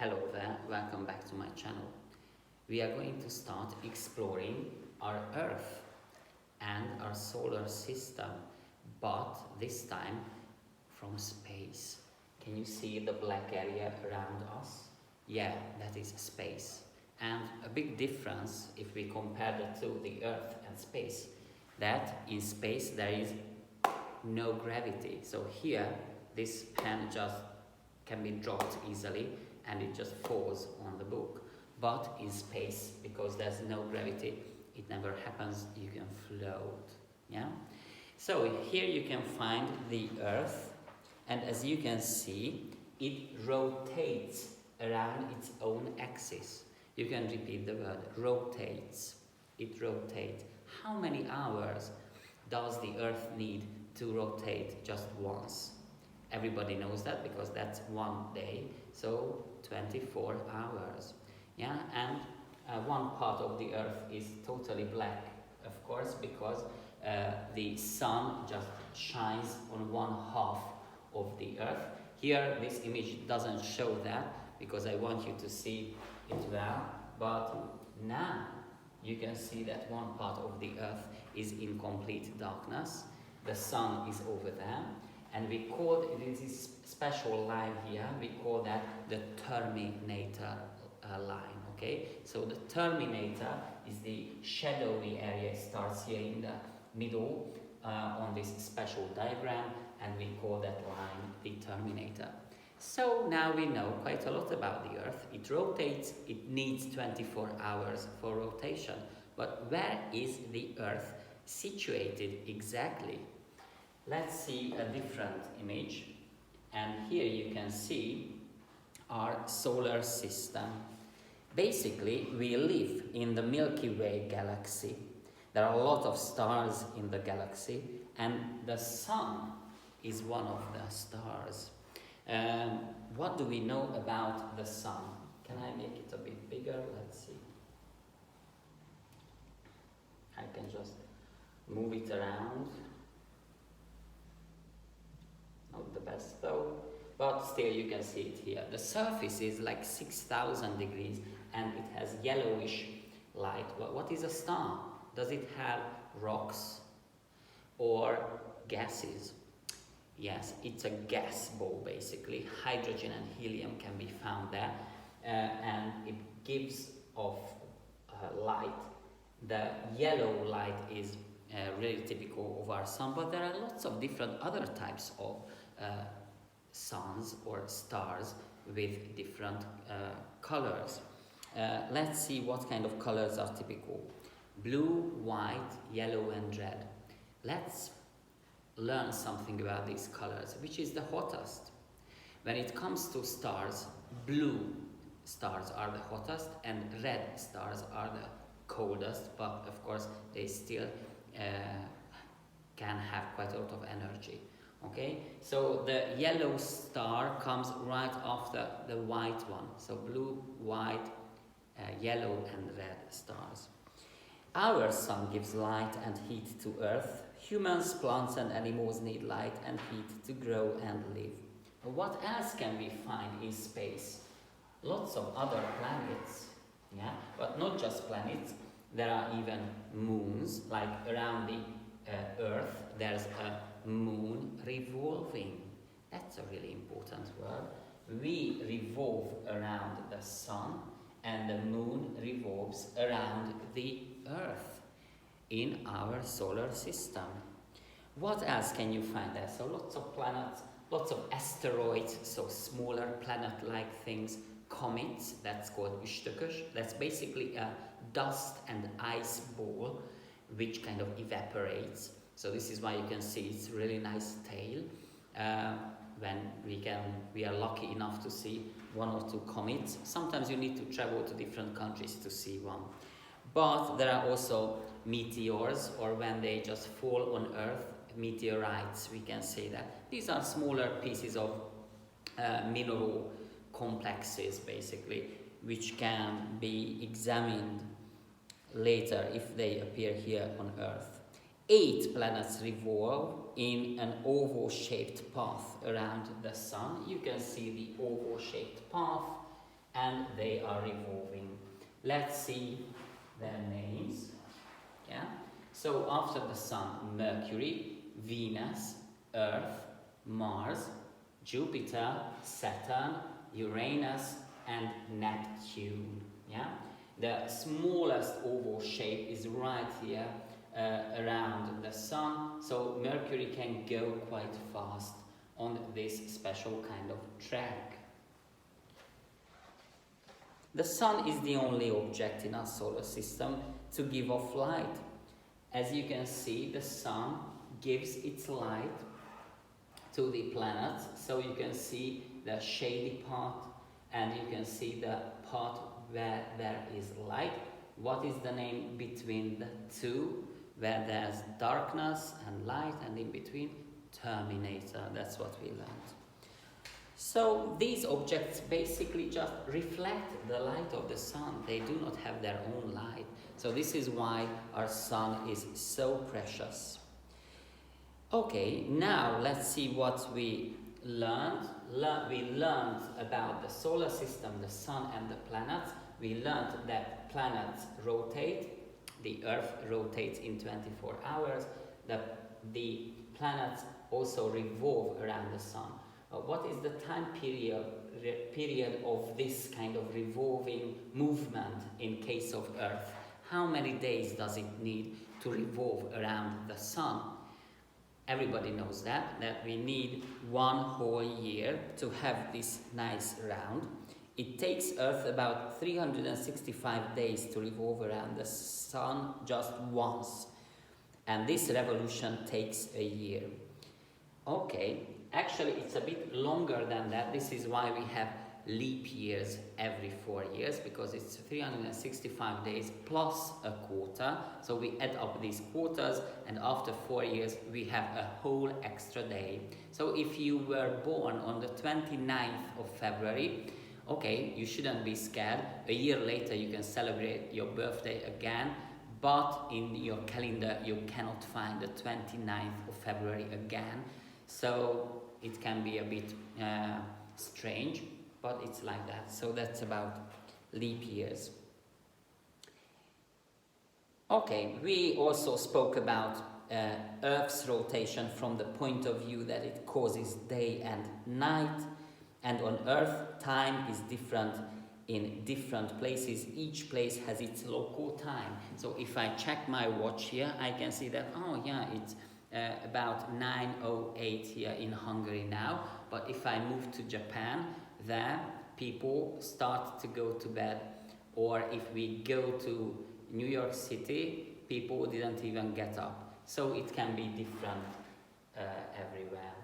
Hello there, welcome back to my channel. We are going to start exploring our Earth and our solar system, but this time from space. Can you see the black area around us? Yeah, that is space. And a big difference if we compare the two, the Earth and space, that in space there is no gravity. So here, this pen just can be dropped easily and it just falls on the book. But in space, because there's no gravity, it never happens, you can float, yeah? So here you can find the Earth, and as you can see, it rotates around its own axis. You can repeat the word, rotates. It rotates. How many hours does the Earth need to rotate just once? Everybody knows that because that's one day, so 24 hours. Yeah, and one part of the Earth is totally black, of course, because the sun just shines on one half of the Earth. Here, this image doesn't show that because I want you to see it well, but now you can see that one part of the Earth is in complete darkness. The sun is over there, and we call this special line here, we call that the terminator line, okay? So the terminator is the shadowy area, it starts here in the middle on this special diagram, and we call that line the terminator. So now we know quite a lot about the Earth. It rotates, it needs 24 hours for rotation. But where is the Earth situated exactly? Let's see a different image. And here you can see our solar system. Basically, we live in the Milky Way galaxy. There are a lot of stars in the galaxy, and the sun is one of the stars. What do we know about the sun? Can I make it a bit bigger? Let's see. I can just move it around. Not the best though, but still you can see it here. The surface is like 6,000 degrees and it has yellowish light. What is a star? Does it have rocks or gases? Yes, it's a gas ball basically. Hydrogen and helium can be found there, and it gives off light. The yellow light is really typical of our sun, but there are lots of different other types of suns or stars with different colors. Let's see what kind of colors are typical. Blue, white, yellow and red. Let's learn something about these colors. Which is the hottest? When it comes to stars, blue stars are the hottest and red stars are the coldest, but of course they still can have quite a lot of energy. Okay, so the yellow star comes right after the white one. So blue, white, yellow and red stars. Our sun gives light and heat to Earth. Humans, plants and animals need light and heat to grow and live. What else can we find in space? Lots of other planets, yeah, but not just planets. There are even moons, like around the Earth there's a moon revolving. That's a really important word. We revolve around the sun and the moon revolves around the Earth in our solar system. What else can you find there? So lots of planets, lots of asteroids, so smaller planet-like things. Comets, that's called üstökös. That's basically a dust and ice ball which kind of evaporates. So this is why you can see its really nice tail. When we are lucky enough to see one or two comets. Sometimes you need to travel to different countries to see one. But there are also meteors, or when they just fall on Earth, meteorites, we can say that. These are smaller pieces of mineral complexes, basically, which can be examined later if they appear here on Earth. 8 planets revolve in an oval-shaped path around the sun. You can see the oval-shaped path, and they are revolving. Let's see their names. Yeah. So after the Sun, Mercury, Venus, Earth, Mars, Jupiter, Saturn, Uranus, and Neptune. Yeah. The smallest oval shape is right here around the Sun, so Mercury can go quite fast on this special kind of track. The Sun is the only object in our solar system to give off light. As you can see, the Sun gives its light to the planets, so you can see the shady part and you can see the part where there is light. What is the name between the two, where there's darkness and light, and in between? Terminator. That's what we learned. So these objects basically just reflect the light of the Sun. They do not have their own light. So this is why our Sun is so precious. Okay, now let's see what we learned. We learned about the solar system, the Sun and the planets. We learned that planets rotate. The Earth rotates in 24 hours. The planets also revolve around the Sun. What is the time period of this kind of revolving movement in case of Earth? How many days does it need to revolve around the Sun? Everybody knows that we need 1 whole year to have this nice round. It takes Earth about 365 days to revolve around the Sun just once. And this revolution takes a year. Okay, actually it's a bit longer than that. This is why we have leap years every 4 years, because it's 365 days plus a quarter. So we add up these quarters, and after 4 years we have a whole extra day. So if you were born on the 29th of February, okay, you shouldn't be scared. A year later you can celebrate your birthday again, but in your calendar you cannot find the 29th of February again. So it can be a bit strange, but it's like that. So that's about leap years. Okay, we also spoke about Earth's rotation from the point of view that it causes day and night. And on Earth, time is different in different places. Each place has its local time. So if I check my watch here, I can see that, oh yeah, it's about 9:08 here in Hungary now. But if I move to Japan, there people start to go to bed. Or if we go to New York City, people didn't even get up. So it can be different everywhere.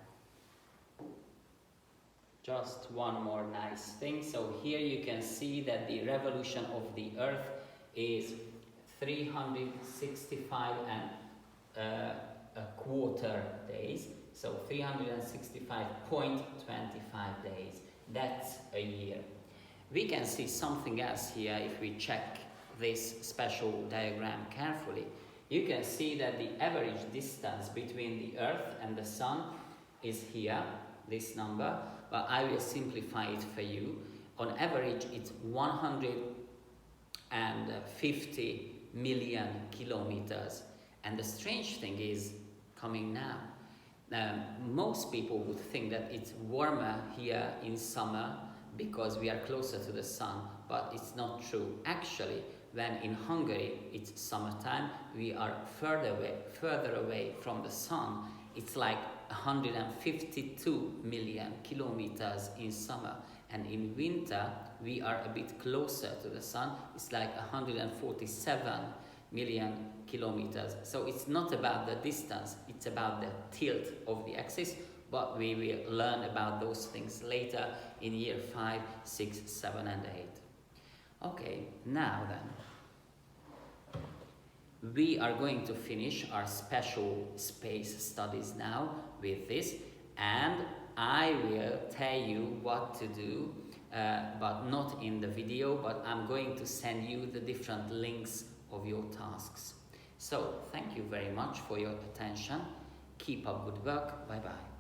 Just one more nice thing. So here you can see that the revolution of the Earth is 365 and a quarter days. So 365.25 days. That's a year. We can see something else here if we check this special diagram carefully. You can see that the average distance between the Earth and the Sun is here, this number. But I will simplify it for you. On average, it's 150 million kilometers. And the strange thing is coming now. Most people would think that it's warmer here in summer because we are closer to the Sun, but it's not true. Actually, when in Hungary it's summertime, we are further away from the Sun. It's like 152 million kilometers in summer, and in winter we are a bit closer to the Sun. It's like 147 million kilometers. So it's not about the distance, it's about the tilt of the axis, but we will learn about those things later in year 5, 6, 7 and 8. Okay, now then, we are going to finish our special space studies now with this, and I will tell you what to do, but not in the video, but I'm going to send you the different links of your tasks. So, thank you very much for your attention. Keep up good work. Bye-bye.